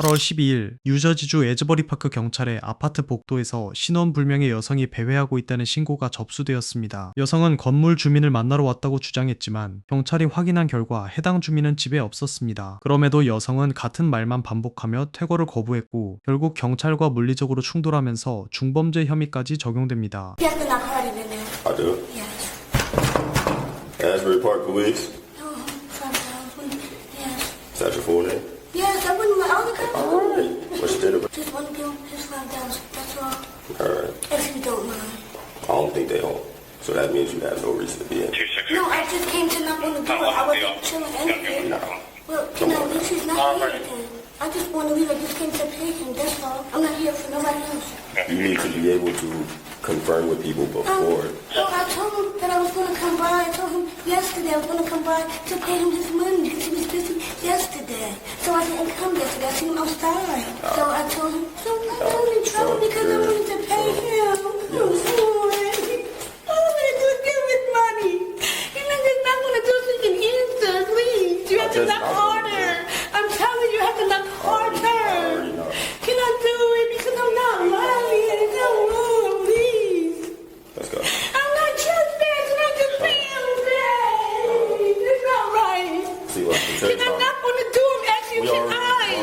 8월 12일 뉴저지주 에즈버리 파크 경찰에 아파트 복도에서 신원불명의 여성이 배회하고 있다는 신고가 접수되었습니다. 여성은 건물 주민을 만나러 왔다고 주장했지만 경찰이 확인한 결과 해당 주민은 집에 없었습니다. 그럼에도 여성은 같은 말만 반복하며 퇴거를 거부했고 결국 경찰과 물리적으로 충돌하면서 중범죄 혐의까지 적용됩니다. You have to knock harder than that. I do. Yes. Asbury Park Police. No, yes. Is that your full name? Yes, I wouldn't my other cousin. All right. What's your date of birth? Just want to give his $5. That's all. All right. If you don't mind. I don't think they home. So that means you have no reason to be in. No, I just came to knock on the door. I wasn't chilling anything. Well, can I leave? She's not here again. I just want to leave. I just came to pay him. That's all. I'm not here for nobody else. You need to be able to confirm with people before. Well, I told him that I was going to come by. I told him yesterday I was going to come by to pay him his money because he was busy yesterday. So I didn't come yesterday. I seen him outside. So I told him, so I'm in trouble because I wanted to pay him. All I'm going to do is give him his money. You're not going to do so you can answer, please. You have to knock harder. I'm telling you, you have to knock harder. Can I do it? Because I'm not lying. Come on, please. Let's go. I'm not trespassing. I'm just paying back. It's not right. See what? Can I knock on the door and ask you, We can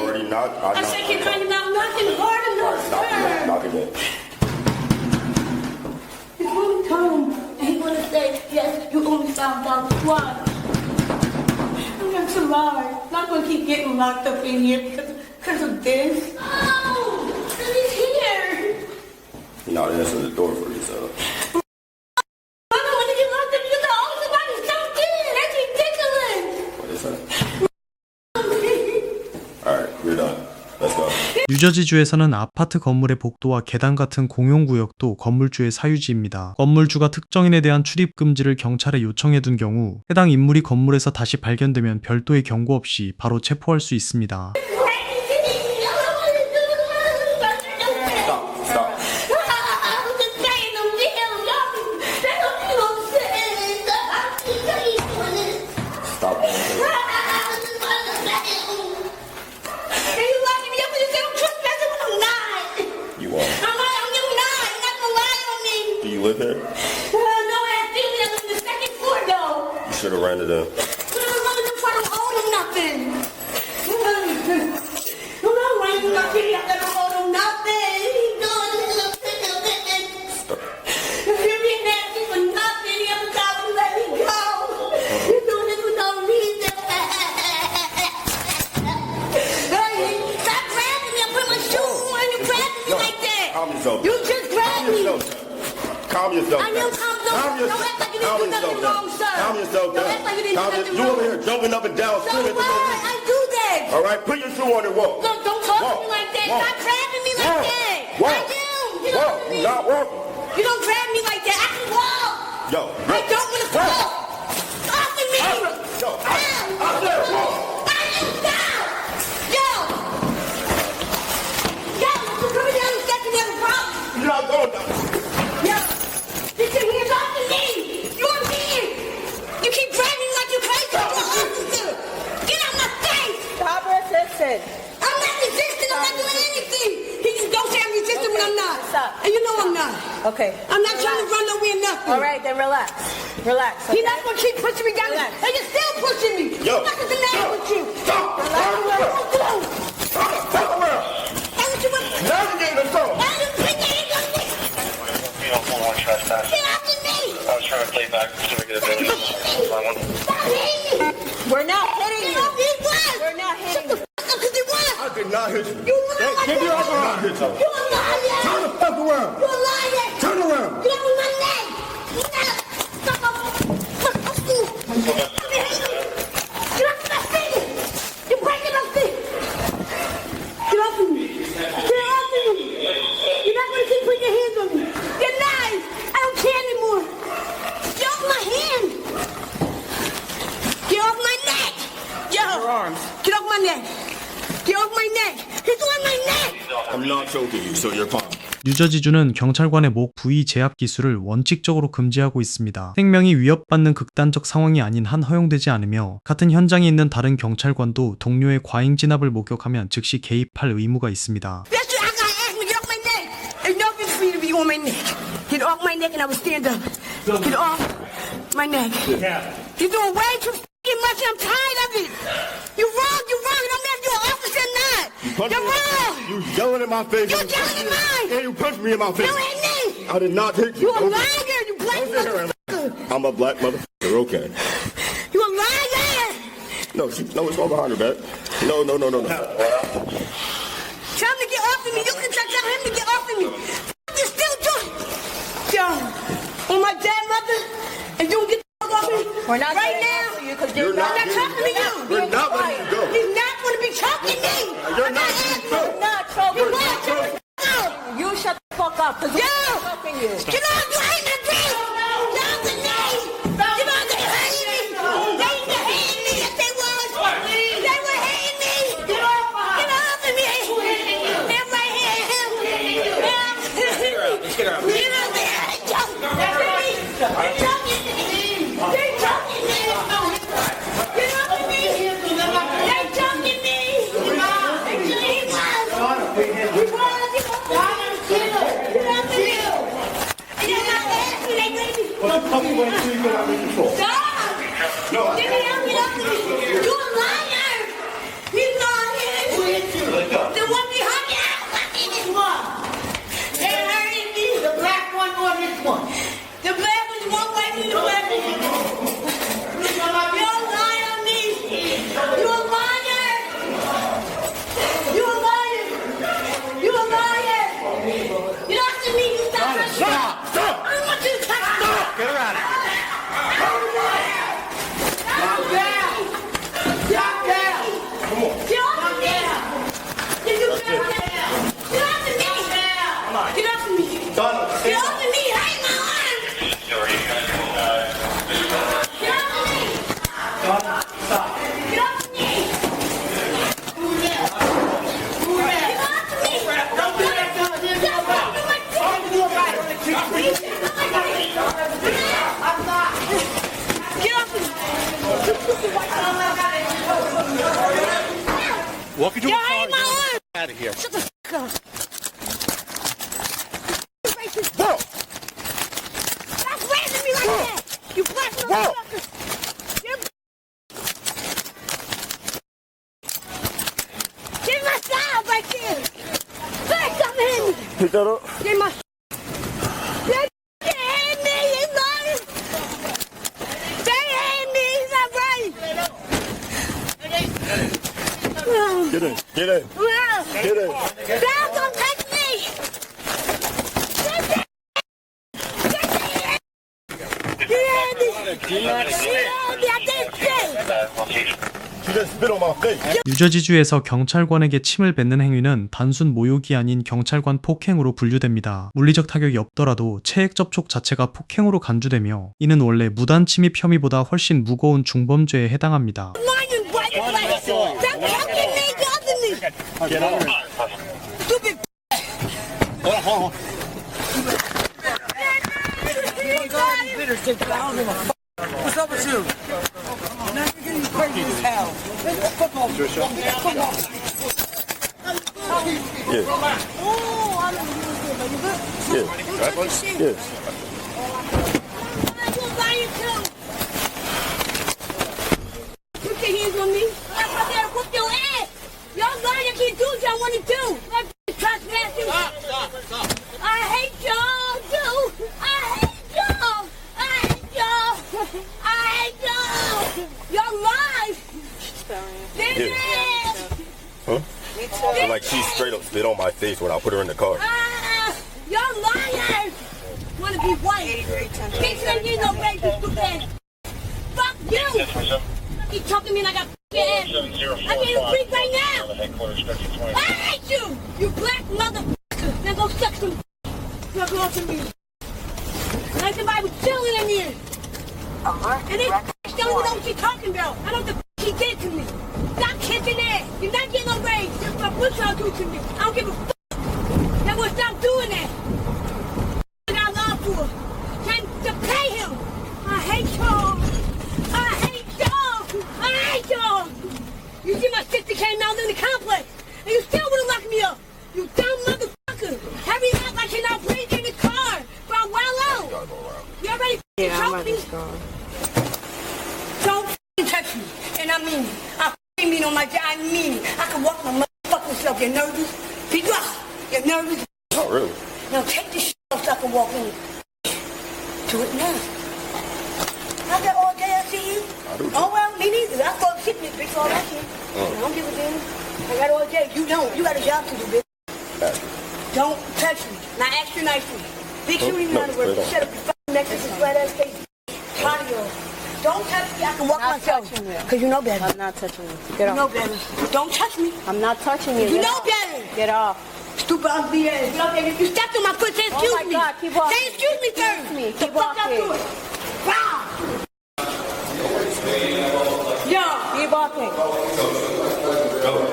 already knocked. I said, can I not knocking hard All enough, right, knock sir? again. He's going to come and he's going to say, yes, you owe me $5. Why? I'm going to lie. I'm not going to keep getting locked up in here because of this. Oh, he's here. You're not answering the door for yourself. I don't want to get locked up because I owe somebody something. That's ridiculous. What is that? All right, we're done. Let's go. 뉴저지주에서는 아파트 건물의 복도와 계단 같은 공용구역도 건물주의 사유지입니다. 건물주가 특정인에 대한 출입금지를 경찰에 요청해둔 경우 해당 인물이 건물에서 다시 발견되면 별도의 경고 없이 바로 체포할 수 있습니다. Do you live here? No, I think we live on the second floor, though. You should have rented a. But I was running up, I don't owe him nothing. I'm not running my video, I don't owe him nothing. He's doing this. If you're being nasty for nothing, you have to let me go. You're doing this for no reason. Hey, stop grabbing me. I put my shoes on. You grabbing me like that. Calm yourself. You just grabbed me. Calm yourself. I am calm down. Don't act like you didn't do nothing wrong, sir. Calm yourself down. Don't act like you didn't do nothing You wrong. over here jumping up and down. So screaming at the what? police. I do that. All right, put your shoe on and walk. No, don't talk Walk. to me like that. Walk. Stop grabbing me like Walk. that. Walk. I do. You Walk. don't You're not walking. You don't grab me like that. I can walk. Yo. I don't want to fall. Off of me. Yo. Ow. Out there. Walk. I am down. Yo. Yo, you're coming down the steps and you have a problem. You're not going down. Yo. Get your hands off of me. You're a man. You keep grabbing me like you're crazy. You're an officer. Get out my face. Stop resisting. I'm not resisting. I'm not doing anything. He just don't say I'm resisting when I'm not. Stop. And you know I'm not. Okay. I'm not trying to run nowhere, nothing. All right, then relax. Relax. He's Okay? not going to keep pushing me down. Relax. And you're still pushing me. Yo. I'm not going to deny with you. Stop. Relax. Stop around. That's what you want. Navigate the phone. Why you put your hands on me? You don't hold on trespass. Get off of me. I was trying to play back so we could have been Stop hitting me. We're not hitting Get you. off his wife. We're not Shut hitting the you. fuck up because they want. I did not hit you. You a liar. Give me your arm. You a liar. Turn the fuck around. You a liar. Turn around. Get off of my neck. Stop off. Fuck off me. Get off my finger. You're breaking my finger. Get off of me. Get off of me. You're not going to keep putting your hands on me. You're nice. I don't care anymore. Get off my hand. Get off my neck. Yo. Your arms. Get off my neck. Get off my neck. He's on my neck. I'm not choking you, so you're fine. 뉴저지주는 경찰관의 목 부위 제압 기술을 원칙적으로 금지하고 있습니다. 생명이 위협받는 극단적 상황이 아닌 한 허용되지 않으며 같은 현장에 있는 다른 경찰관도 동료의 과잉 진압을 목격하면 즉시 개입할 의무가 있습니다. That's what I gotta ask me, get off my neck. There's no reason for you to be on my neck. Get off my neck and I will stand up. Get off my neck. You're doing way too fucking much and I'm tired of it. You're wrong. It don't matter if you're an officer or not. You're wrong. You yelling in my face. You yelling in mine. And you punched me in my face. You hit me. I did not hit you. You a liar, you black motherfucker. I'm a black motherfucker, okay. You a liar. No, it's all behind her back. No. Tell him to get off of me. You can tell him to get off of me. You still doing yo, on my dead mother, and you get the fuck off me. We're not right getting now. off of you 'cause You're not I'm not talking to you. We're not letting you go. He's not going to be choking me. You're I'm not asking letting you. go. Not choking. You want to out. You shut the fuck up because Yo, we're choking you. get off you hate me, bitch. Y'all the name. You know they hate me. They used to hate me if they was. They would hate me. Get off of me. Him right here. Him. Get off me. They're choking me. They're choking me. Get off of me. They're choking me. Stop! Get me out, get off of me! You're a liar! He's lying! The one behind me, I'm fucking this one! They're hurting me! The black one or this one? The black one's one way to the black one! You're lying on me! You're a liar! You're a liar! You're a liar! Get off of me! You stop! Stop! I don't want you to touch me! Get her out of here. Walk into a car. Get my arm! Out of here. Shut the fuck up! Whoa! Stop raising me like that! You black motherfucker! Get my style back there! Hey, stop hitting me! Pick that up. Get my They hate me! He's lying! They hate me! He's not right! Get in. Get in. Get in. Stop! Don't touch me! She just spit on my face. 뉴저지주에서 경찰관에게 침을 뱉는 행위는 단순 모욕이 아닌 경찰관 폭행으로 분류됩니다. 물리적 타격이 없더라도 체액 접촉 자체가 폭행으로 간주되며 이는 원래 무단 침입 혐의보다 훨씬 무거운 중범죄에 해당합니다. Get over it. Stupid. Hold on. What's up with you? Now you're getting crazy as hell. Football. Football. Yeah. Oh, I don't know. You good? Yeah. Right, bud? Yeah. I will buy you too. Put your hands on me. I'm out there to whoop your ass. Y'all lying, can't do what y'all want to do. I'm trespassing. Stop. I hate y'all, too. I hate y'all. I hate y'all. I hate y'all. Y'all lie. They're mad. Huh? So like she straight up spit on my face when I put her in the car. Y'all liars. Want to be white. Bitch, I need no race, you stupid. Fuck you. You talking to me like I your ass. I need a freak right now. I hate you. You black motherfucker. Now go suck some. Now go off to me. Like somebody was chilling in here. And this don't even know what she's talking about. I know what the she did to me. Stop kicking ass. You're not getting no raise. That's what y'all do to me. I don't give a fuck. Now we'll stop doing that. touch me? Don't f***ing touch me. And I mean it. I f***ing mean on my job. I mean it. I can walk my motherfucking self. You're nervous? You're nervous? Not really. Now take this shit off so I can walk in. Do it now. I got all day I see you. I do. Oh well, me neither. I thought sickness, bitch, all that shit. I don't give a damn. I got all day. You don't. You got a job to do, bitch. Don't touch me. Now ask you nicely. Big shooting you out of work. Shut up, you fucking Mexican flat ass face. Tired of yours. Don't touch me. I can walk myself. Because you know better. I'm not touching you. You Get off. know better. Don't touch me. I'm not touching you. You Get know off. better. Get off. Stupid ugly ass. Get up there. You stepped on my foot. Say excuse Oh my me. God, keep walking. Say excuse me first. Excuse me. The Keep fuck up walking. to it. Wow. Yo. Keep walking.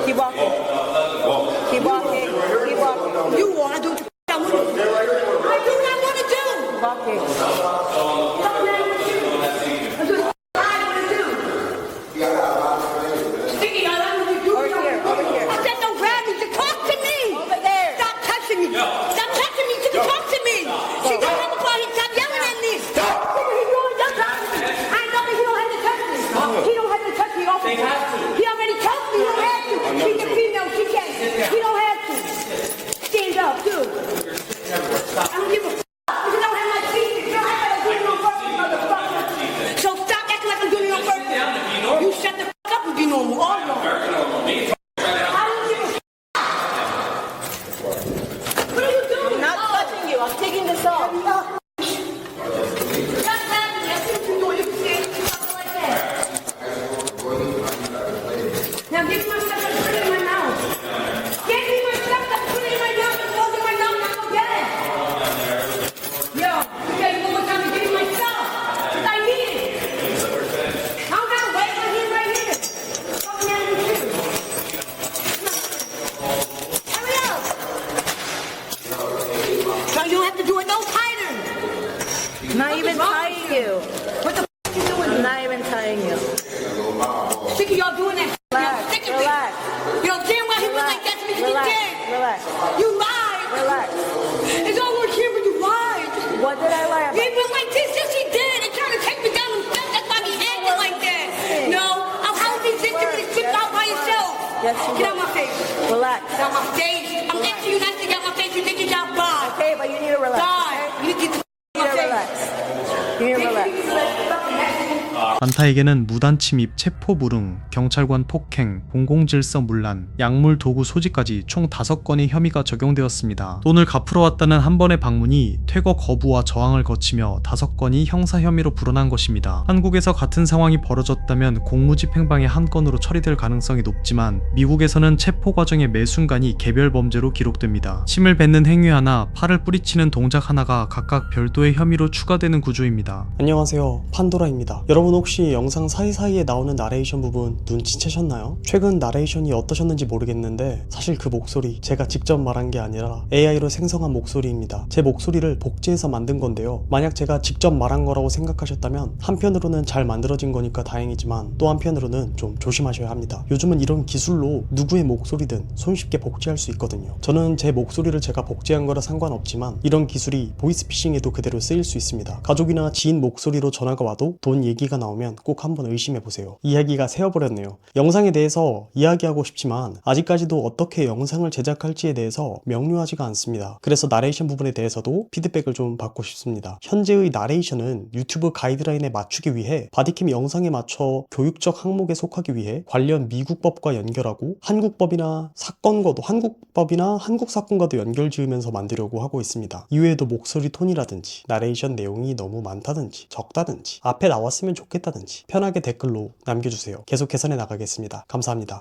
Keep walking. Keep walking. Keep walking. You want to do what I want to do. I do what I want to do. Keep walking. Stop playing with you. I do what I want to do. Sticky, all I want to do. Over here. Over here. I said don't grab me. Just talk to me. Over there. Stop touching me. Stop touching me. Just talk to me. She got on the party. Stop yelling at me. Stop. He doing just touch me. I know that he don't have to touch me. He don't have to touch me. He already touched me. He don't have to. She's a female. She can't. He don't have to. Stand up, dude. I don't give a f***. You don't have my teeth. You don't have to do it on purpose, motherfucker. So stop acting like I'm doing it on purpose. You shut the f*** up and be normal. All of y'all. I don't give a f***. What are you doing? I'm not touching you. I'm taking this off. Stop laughing. That's what you're doing. You can stand something like that. Now give me my stuff and put it in my mouth. Give me my stuff and put it in my mouth and close in my mouth and I'll get it. Yo, you guys one more time to give me my stuff. Because I need it. I don't gotta wait for him right here. Fucking out of here. Hurry up. So you don't have to do it no tighter. I'm not even tying you. What the f*** you doing? I'm not even tying you. Sick of y'all doing that. Relax. Sick of Relax. it. Yo, damn well he was like that to me. He Relax. did. Relax. You lied. Relax. It's all on camera. You lied. What did I lie He about? was like this. Yes, he did. They trying to take me down himself. That's why he acting like that. No, I'm holding this to me. Sit out by yourself. Yes, you Get will. out my face. Relax. Get out my face. I'm asking you not to get out my face. You think it's out bad. Okay, but you need to relax. God, you need to get the You need to relax. You need to relax. 안타에게는 무단 침입, 체포 불응, 경찰관 폭행, 공공질서 문란, 약물 도구 소지까지 총 5건의 혐의가 적용되었습니다. 돈을 갚으러 왔다는 한 번의 방문이 퇴거 거부와 저항을 거치며 5건이 형사 혐의로 불어난 것입니다. 한국에서 같은 상황이 벌어졌다면 공무집행방해 한 건으로 처리될 가능성이 높지만 미국에서는 체포 과정의 매 순간이 개별 범죄로 기록됩니다. 침을 뱉는 행위 하나, 팔을 뿌리치는 동작 하나가 각각 별도의 혐의로 추가되는 구조입니다. 안녕하세요, 판도라입니다. 여러분 혹시 영상 사이사이에 나오는 나레이션 부분 눈치채셨나요? 최근 나레이션이 어떠셨는지 모르겠는데 사실 그 목소리 제가 직접 말한 게 아니라 AI로 생성한 목소리입니다. 제 목소리를 복제해서 만든 건데요. 만약 제가 직접 말한 거라고 생각하셨다면 한편으로는 잘 만들어진 거니까 다행이지만 또 한편으로는 좀 조심하셔야 합니다. 요즘은 이런 기술로 누구의 목소리든 손쉽게 복제할 수 있거든요. 저는 제 목소리를 제가 복제한 거라 상관없지만 이런 기술이 보이스피싱에도 그대로 쓰일 수 있습니다. 가족이나 지인 목소리로 전화가 와도 돈 얘기가 나오면 꼭 한번 의심해보세요. 이야기가 새어버렸네요. 영상에 대해서 이야기하고 싶지만 아직까지도 어떻게 영상을 제작할지에 대해서 명료하지가 않습니다. 그래서 나레이션 부분에 대해서도 피드백을 좀 받고 싶습니다. 현재의 나레이션은 유튜브 가이드라인에 맞추기 위해 바디캠 영상에 맞춰 교육적 항목에 속하기 위해 관련 미국법과 연결하고 한국법이나 한국사건과도 연결 지으면서 만들려고 하고 있습니다. 이외에도 목소리 톤이라든지 나레이션 내용이 너무 많다든지 적다든지 앞에 나왔으면 좋겠다든지 편하게 댓글로 남겨주세요. 계속 개선해 나가겠습니다. 감사합니다.